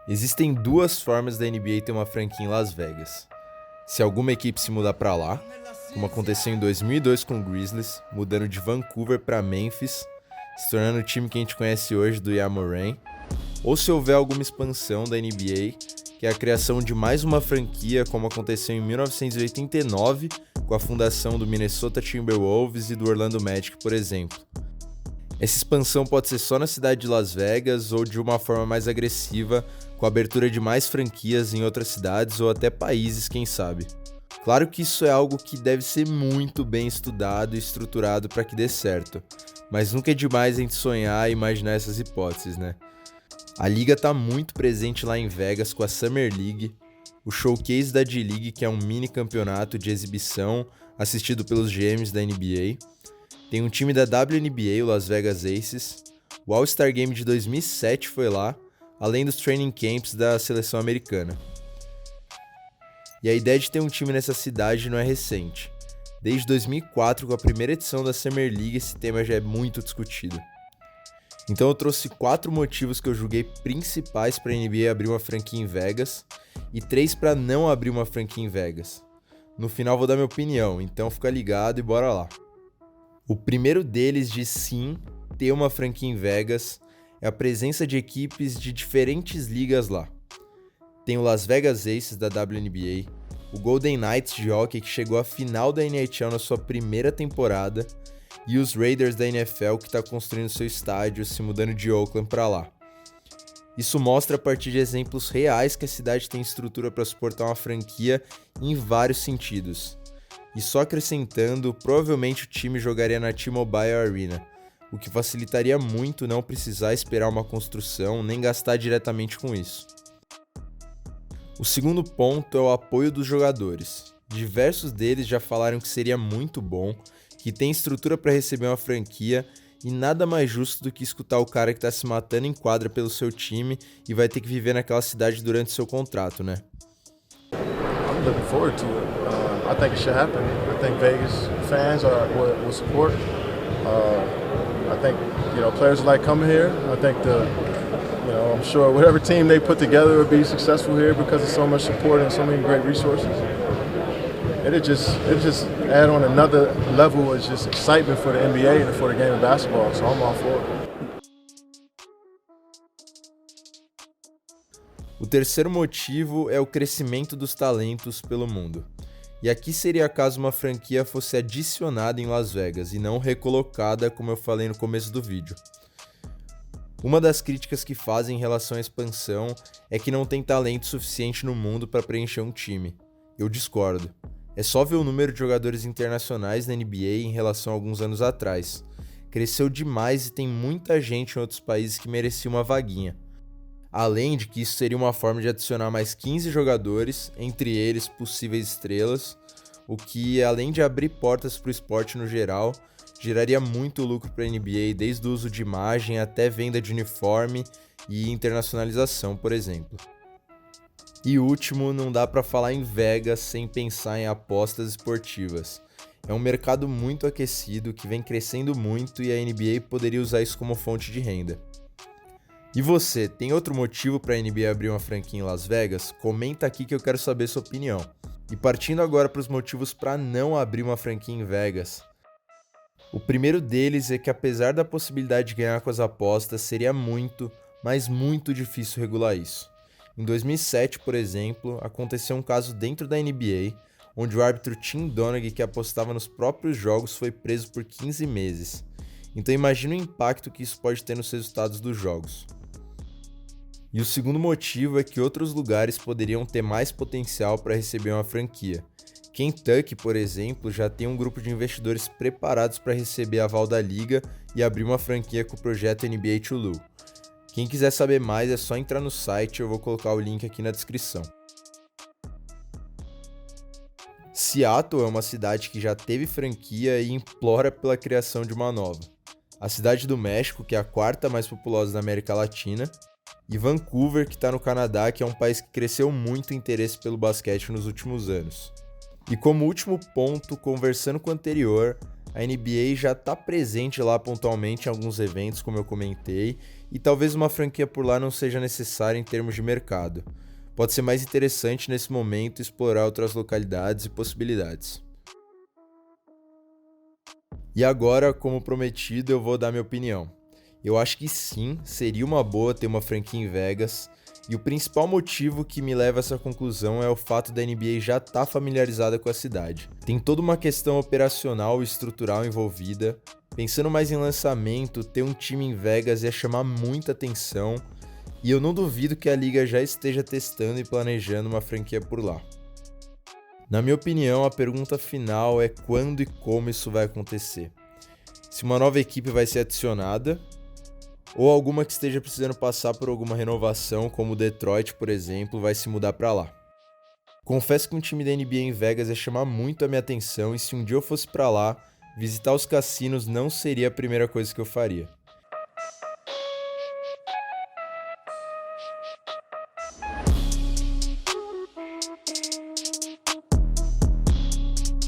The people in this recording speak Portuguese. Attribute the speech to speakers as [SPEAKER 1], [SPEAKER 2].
[SPEAKER 1] Existem duas formas da NBA ter uma franquia em Las Vegas. Se alguma equipe se mudar para lá, como aconteceu em 2002 com o Grizzlies, mudando de Vancouver para Memphis, se tornando o time que a gente conhece hoje do Ja Morant, ou se houver alguma expansão da NBA, que é a criação de mais uma franquia, como aconteceu em 1989, com a fundação do Minnesota Timberwolves e do Orlando Magic, por exemplo. Essa expansão pode ser só na cidade de Las Vegas ou de uma forma mais agressiva, com a abertura de mais franquias em outras cidades ou até países, quem sabe. Claro que isso é algo que deve ser muito bem estudado e estruturado para que dê certo, mas nunca é demais a gente sonhar e imaginar essas hipóteses, né? A liga está muito presente lá em Vegas com a Summer League, o Showcase da D-League, que é um mini campeonato de exibição assistido pelos GMs da NBA, tem um time da WNBA, o Las Vegas Aces, o All-Star Game de 2007 foi lá, além dos training camps da seleção americana. E a ideia de ter um time nessa cidade não é recente. Desde 2004, com a primeira edição da Summer League, esse tema já é muito discutido. Então eu trouxe 4 motivos que eu julguei principais para a NBA abrir uma franquia em Vegas e 3 para não abrir uma franquia em Vegas. No final vou dar minha opinião, então fica ligado e bora lá. O primeiro deles de sim ter uma franquia em Vegas é a presença de equipes de diferentes ligas lá. Tem o Las Vegas Aces da WNBA, o Golden Knights de hockey que chegou à final da NHL na sua primeira temporada e os Raiders da NFL que está construindo seu estádio se mudando de Oakland para lá. Isso mostra a partir de exemplos reais que a cidade tem estrutura para suportar uma franquia em vários sentidos. E só acrescentando, provavelmente o time jogaria na T-Mobile Arena, o que facilitaria muito não precisar esperar uma construção nem gastar diretamente com isso. O segundo ponto é o apoio dos jogadores. Diversos deles já falaram que seria muito bom, que tem estrutura para receber uma franquia e nada mais justo do que escutar o cara que está se matando em quadra pelo seu time e vai ter que viver naquela cidade durante seu contrato, né?
[SPEAKER 2] I'm looking forward to it. I think it should happen. I think Vegas fans will support. I think players like coming here. I think I'm sure whatever team they put together will be successful here because of so much support and so many great resources. It'll just add on another level of just excitement for the NBA and for the game of basketball. So I'm all for it.
[SPEAKER 1] O terceiro motivo é o crescimento dos talentos pelo mundo. E aqui seria caso uma franquia fosse adicionada em Las Vegas e não recolocada, como eu falei no começo do vídeo. Uma das críticas que fazem em relação à expansão é que não tem talento suficiente no mundo para preencher um time. Eu discordo. É só ver o número de jogadores internacionais na NBA em relação a alguns anos atrás. Cresceu demais e tem muita gente em outros países que merecia uma vaguinha. Além de que isso seria uma forma de adicionar mais 15 jogadores, entre eles possíveis estrelas, o que, além de abrir portas para o esporte no geral, geraria muito lucro para a NBA, desde o uso de imagem até venda de uniforme e internacionalização, por exemplo. E último, não dá para falar em Vegas sem pensar em apostas esportivas. É um mercado muito aquecido que vem crescendo muito e a NBA poderia usar isso como fonte de renda. E você, tem outro motivo para a NBA abrir uma franquia em Las Vegas? Comenta aqui que eu quero saber sua opinião. E partindo agora para os motivos para não abrir uma franquia em Vegas. O primeiro deles é que apesar da possibilidade de ganhar com as apostas, seria muito, mas muito difícil regular isso. Em 2007, por exemplo, aconteceu um caso dentro da NBA, onde o árbitro Tim Donaghy, que apostava nos próprios jogos, foi preso por 15 meses. Então imagina o impacto que isso pode ter nos resultados dos jogos. E o segundo motivo é que outros lugares poderiam ter mais potencial para receber uma franquia. Kentucky, por exemplo, já tem um grupo de investidores preparados para receber a aval da liga e abrir uma franquia com o projeto NBA 2Lue. Quem quiser saber mais é só entrar no site, eu vou colocar o link aqui na descrição. Seattle é uma cidade que já teve franquia e implora pela criação de uma nova. A cidade do México, que é a quarta mais populosa da América Latina, e Vancouver, que está no Canadá, que é um país que cresceu muito o interesse pelo basquete nos últimos anos. E como último ponto, conversando com o anterior, a NBA já está presente lá pontualmente em alguns eventos, como eu comentei, e talvez uma franquia por lá não seja necessária em termos de mercado. Pode ser mais interessante nesse momento explorar outras localidades e possibilidades. E agora, como prometido, eu vou dar minha opinião. Eu acho que sim, seria uma boa ter uma franquia em Vegas, e o principal motivo que me leva a essa conclusão é o fato da NBA já estar familiarizada com a cidade. Tem toda uma questão operacional e estrutural envolvida. Pensando mais em lançamento, ter um time em Vegas ia chamar muita atenção, e eu não duvido que a liga já esteja testando e planejando uma franquia por lá. Na minha opinião, a pergunta final é quando e como isso vai acontecer. Se uma nova equipe vai ser adicionada, ou alguma que esteja precisando passar por alguma renovação, como o Detroit, por exemplo, vai se mudar para lá. Confesso que um time da NBA em Vegas ia chamar muito a minha atenção, e se um dia eu fosse para lá, visitar os cassinos não seria a primeira coisa que eu faria.